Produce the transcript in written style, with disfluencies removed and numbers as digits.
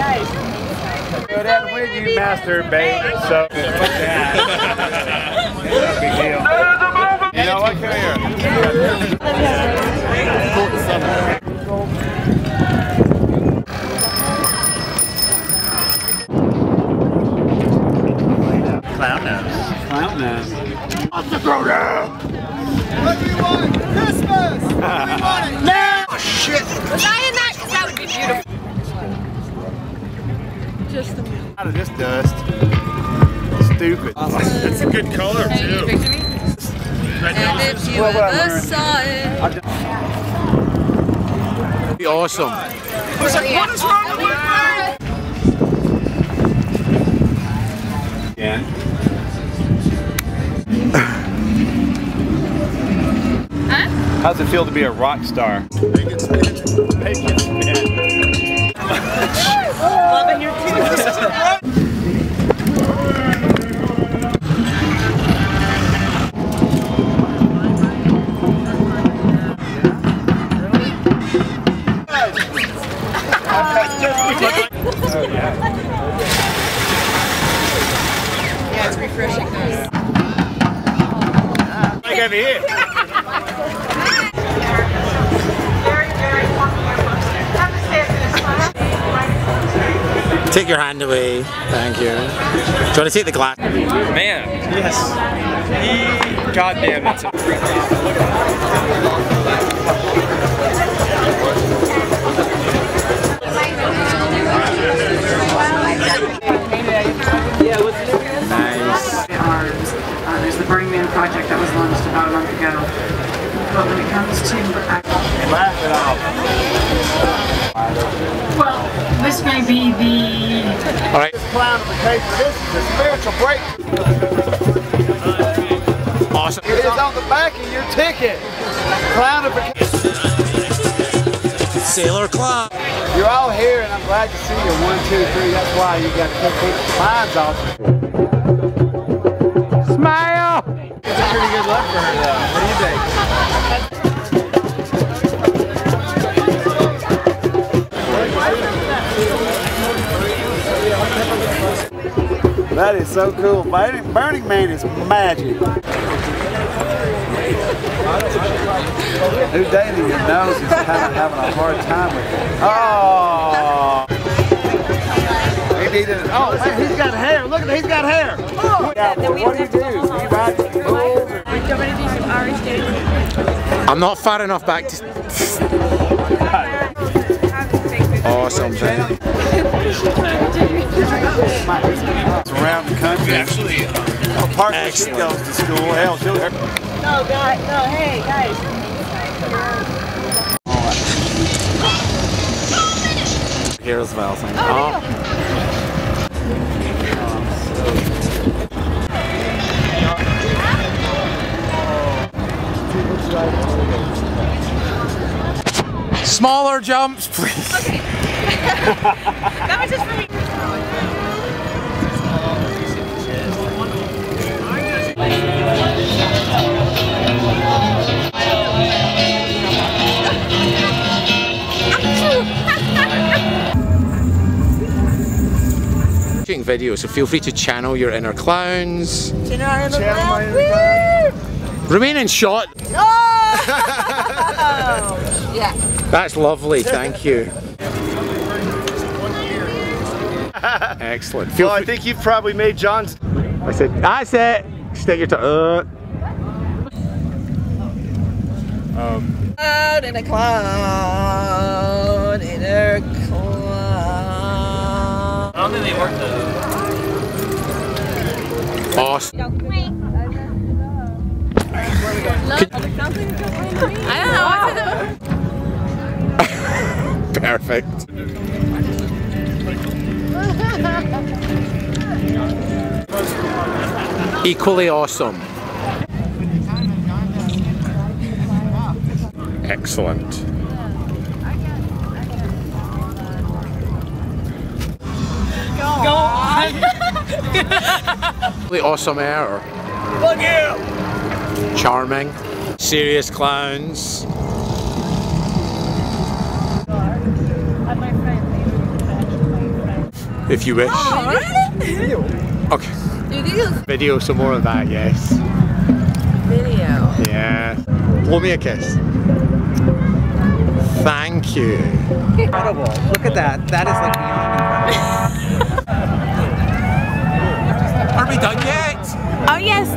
guys. Go down when you masturbate, so big deal. You know what? Come here. Clown nose. Clown nose. What's the throw down? What do you want? Christmas! What do you want it now? Oh shit! Was I in that? Because that would be beautiful. Just a minute. Out of this dust. Stupid. It's a good color too. And if you ever saw it. Awesome. What is wrong with my Yeah. Huh? How's it feel to be a rock star? Make it spin. Make it spin. Loving your teeth. Yeah, it's refreshing. Look over here. Take your hand away. Thank you. Do you want to take the glass? Man, yes. Goddamn it. Nice. There's the Burning Man project that was launched about a month ago. But when it comes to Laugh it off. well, this may be the All right. Clownification. This is a spiritual break. Awesome. It is on the back of your ticket. Clownification. Sailor Club. You're all here, and I'm glad to see you. 1, 2, 3. That's why you got to take the lines off. Smile. It's a pretty good luck for her, though. What do you think? That is so cool. Burning Man is magic. Who dating your nose is kind of having a hard time with it. Oh! He needed it. Oh, man, he's got hair. Look at that. He's got hair. Yeah, well, what do? You ride the bulls? I'm not far enough back to. Awesome, man. Around the country. Actually, Apart from she goes to school. Hell, she'll No, guys. No, hey, guys. Here's Val saying, Smaller jumps, please. That was just for me. Shooting videos, so feel free to channel your inner clowns. Remain in shot. Yeah. That's lovely, thank you. Excellent. Well, I think you've probably made John's. I said, that's it. Stick your tongue. Cloud in a cloud in a cloud. I don't think they work though. Awesome. I don't know what to do. Perfect. Equally awesome. Excellent. Go on. Really awesome air. Fuck you. Charming. Serious clowns. if you wish. Oh, really? Okay. Do you think it's Video, some more of that, yes. video? Yeah. Blow me a kiss. Thank you. Incredible. Look at that. That is like beyond incredible. Are we done yet? Oh, yes.